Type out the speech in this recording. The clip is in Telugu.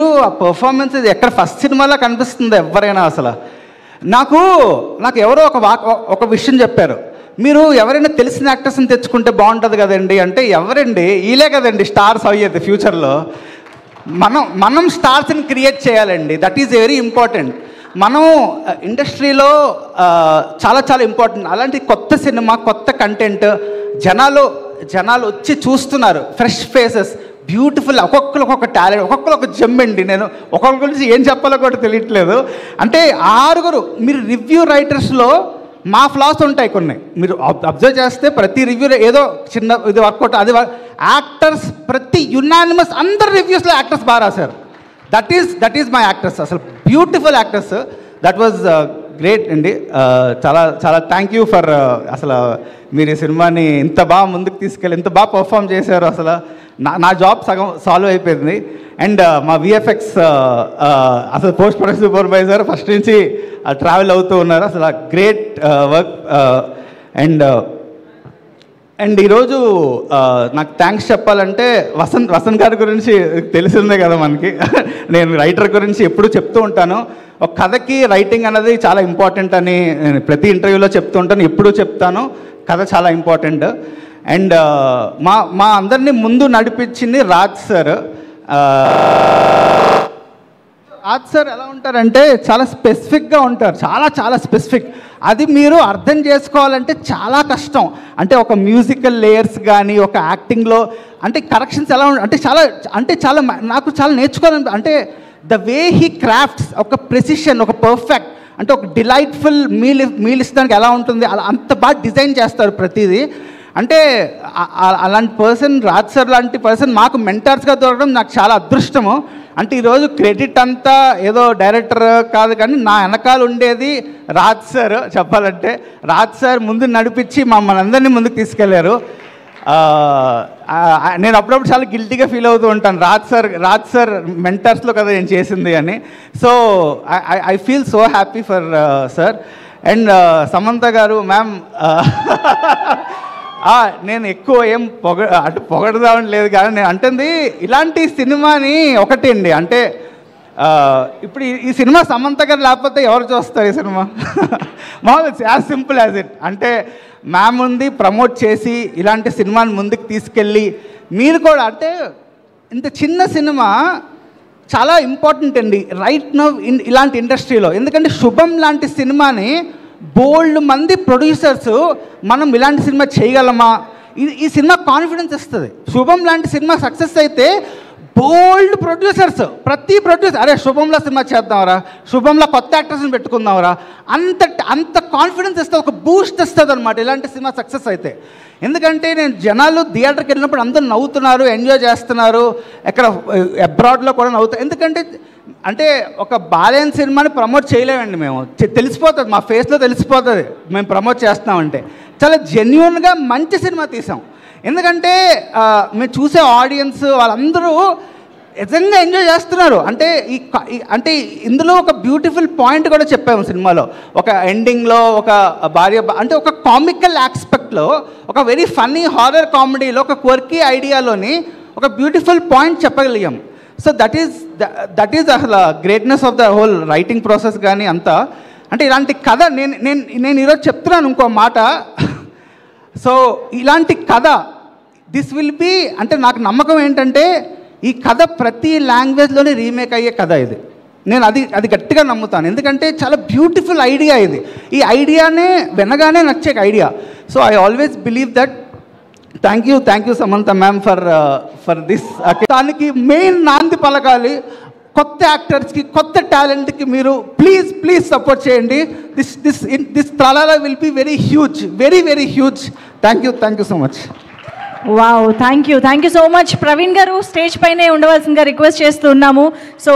ఆ పర్ఫార్మెన్స్ ఎక్కడ ఫస్ట్ సినిమాలో కనిపిస్తుంది ఎవరైనా అసలు. నాకు ఎవరో ఒక విషయం చెప్పారు, మీరు ఎవరైనా తెలిసిన యాక్టర్స్ని తెచ్చుకుంటే బాగుంటుంది కదండి అంటే, ఎవరండి వీళ్ళే కదండి స్టార్స్ అయ్యేది ఫ్యూచర్లో. మనం స్టార్స్ని క్రియేట్ చేయాలండి, దట్ ఈజ్ వెరీ ఇంపార్టెంట్. మనం ఇండస్ట్రీలో చాలా చాలా ఇంపార్టెంట్. అలాంటి కొత్త సినిమా, కొత్త కంటెంట్, జనాలు వచ్చి చూస్తున్నారు, ఫ్రెష్ ఫేసెస్, బ్యూటిఫుల్, ఒక్కొక్కరు ఒక్కొక్క టాలెంట్, ఒక్కొక్కరు ఒక జెమ్ అండి. నేను ఒక్కొక్కరి గురించి ఏం చెప్పాలో కూడా తెలియట్లేదు. అంటే 6 మీరు రివ్యూ రైటర్స్లో మా ఫ్లాస్ ఉంటాయి కొన్ని, మీరు అబ్జర్వ్ చేస్తే ప్రతి రివ్యూ ఏదో చిన్న ఇది వర్కౌట్, అది యాక్టర్స్ ప్రతి యునానిమస్ అందరు రివ్యూస్లో యాక్టర్స్ బాగా రాశారు. దట్ ఈజ్ మై యాక్టర్స్, అసలు beautiful actors. That was great అండి. చాలా చాలా థ్యాంక్ యూ ఫర్ అసలు మీరు ఈ సినిమాని ఇంత బాగా ముందుకు తీసుకెళ్ళి ఇంత బాగా పర్ఫామ్ చేశారు. అసలు నా జాబ్ సగం సాల్వ్ అయిపోయింది. అండ్ మా విఎఫ్ఎక్స్ అసలు పోస్ట్ ప్రొడక్షన్ సూపర్వైజర్ ఫస్ట్ నుంచి ట్రావెల్ అవుతూ ఉన్నారు. అసలు గ్రేట్ వర్క్. అండ్ ఈరోజు నాకు థ్యాంక్స్ చెప్పాలంటే వసంత్ గారి గురించి తెలిసిందే కదా మనకి. నేను రైటర్ గురించి ఎప్పుడు చెప్తూ ఉంటాను, ఒక కథకి రైటింగ్ అనేది చాలా ఇంపార్టెంట్ అని నేను ప్రతి ఇంటర్వ్యూలో చెప్తూ ఉంటాను, ఎప్పుడూ చెప్తాను, కథ చాలా ఇంపార్టెంట్. అండ్ మా అందరినీ ముందు నడిపించింది రాజ్ సార్. రాజ్ సార్ ఎలా ఉంటారంటే చాలా స్పెసిఫిక్గా ఉంటారు, చాలా చాలా స్పెసిఫిక్. అది మీరు అర్థం చేసుకోవాలంటే చాలా కష్టం. అంటే ఒక మ్యూజికల్ లేయర్స్ కానీ, ఒక యాక్టింగ్లో అంటే కరెక్షన్స్ ఎలా అంటే చాలా నాకు చాలా నేర్చుకోవాలని, అంటే ద వే హీ క్రాఫ్ట్స్, ఒక ప్రెసిషన్, ఒక పర్ఫెక్ట్, అంటే ఒక డిలైట్ఫుల్ మీల్ ఇస్తానికి ఎలా ఉంటుంది అలా అంత బాగా డిజైన్ చేస్తారు ప్రతిదీ. అంటే అలాంటి పర్సన్, రాజ్ సార్ లాంటి పర్సన్ మాకు మెంటర్స్గా దొరకడం నాకు చాలా అదృష్టము. అంటే ఈరోజు క్రెడిట్ అంతా ఏదో డైరెక్టర్ కాదు, కానీ నా వెనకాల ఉండేది రాజ్ సార్. చెప్పాలంటే రాజ్ సార్ ముందు నడిపించి మమ్మల్ని అందరినీ ముందుకు తీసుకెళ్లారు. నేను అప్పుడప్పుడు చాలా గిల్టీగా ఫీల్ అవుతూ ఉంటాను, రాజ్ సార్ మెంటర్స్లో కదా నేను చేసింది అని. So I feel so happy for sir. And Samantha గారు మ్యామ్, నేను ఎక్కువ ఏం పొగడదామని లేదు, కానీ నేను అంటుంది ఇలాంటి సినిమాని ఒకటి అండి. అంటే ఇప్పుడు ఈ సినిమా సమంత గారు లేకపోతే ఎవరు చూస్తారు ఈ సినిమా? మామూలు యాజ్ సింపుల్ యాజ్ ఇట్. అంటే మ్యామ్ ఉంది, ప్రమోట్ చేసి ఇలాంటి సినిమాని ముందుకు తీసుకెళ్ళి మీరు కూడా, అంటే ఇంత చిన్న సినిమా చాలా ఇంపార్టెంట్ అండి రైట్ నౌ ఇలాంటి ఇండస్ట్రీలో. ఎందుకంటే శుభం లాంటి సినిమాని బోల్డ్ మంది ప్రొడ్యూసర్స్ మనం ఇలాంటి సినిమా చేయగలమా, ఈ సినిమా కాన్ఫిడెన్స్ ఇస్తుంది. శుభం లాంటి సినిమా సక్సెస్ అయితే బోల్డ్ ప్రొడ్యూసర్స్, ప్రతి ప్రొడ్యూసర్ అరే శుభంలో సినిమా చేద్దాంరా, శుభంలో కొత్త యాక్టర్స్ని పెట్టుకుందాంరా, అంత కాన్ఫిడెన్స్ ఇస్తుంది, ఒక బూస్ట్ ఇస్తుంది అనమాట ఇలాంటి సినిమా సక్సెస్ అయితే. ఎందుకంటే నేను జనాలు థియేటర్కి వెళ్ళినప్పుడు అందరూ నవ్వుతున్నారు, ఎంజాయ్ చేస్తున్నారు, ఎక్కడ అబ్రాడ్లో కూడా నవ్వుతారు. ఎందుకంటే అంటే ఒక బాలేని సినిమాని ప్రమోట్ చేయలేమండి మేము, తెలిసిపోతుంది, మా ఫేస్లో తెలిసిపోతుంది మేము ప్రమోట్ చేస్తున్నామంటే. చాలా జెన్యున్గా మంచి సినిమా తీసాం. ఎందుకంటే మేము చూసే ఆడియన్స్ వాళ్ళందరూ నిజంగా ఎంజాయ్ చేస్తున్నారు. అంటే ఇందులో ఒక బ్యూటిఫుల్ పాయింట్ కూడా చెప్పాము సినిమాలో. ఒక ఎండింగ్లో ఒక భార్య, అంటే ఒక కామికల్ ఆస్పెక్ట్లో, ఒక వెరీ ఫన్నీ హారర్ కామెడీలో, ఒక క్వర్కీ ఐడియాలోని ఒక బ్యూటిఫుల్ పాయింట్ చెప్పగలిగాం. సో దట్ ఈజ్ అసలు greatness of the whole writing process కానీ అంతా. అంటే ఇలాంటి కథ నేను ఈరోజు చెప్తున్నాను ఇంకో మాట. సో ఇలాంటి కథ దిస్ విల్ బీ, అంటే నాకు నమ్మకం ఏంటంటే ఈ కథ ప్రతి లాంగ్వేజ్లోనే రీమేక్ అయ్యే కథ ఇది. నేను అది గట్టిగా నమ్ముతాను. ఎందుకంటే చాలా బ్యూటిఫుల్ ఐడియా ఇది. ఈ ఐడియానే వినగానే నచ్చే idea. So I always believe that. Thank you Samantha ma'am for this. దానికి మెయిన్ నాంది పలకాలి కొత్త యాక్టర్స్కి, కొత్త టాలెంట్కి. మీరు ప్లీజ్ సపోర్ట్ చేయండి. This Tralala will be very huge, very huge. Thank you so much. Wow, thank you so much. Praveen garu stage పైనే ఉండవలసిందిగా రిక్వెస్ట్ చేస్తున్నాము. సో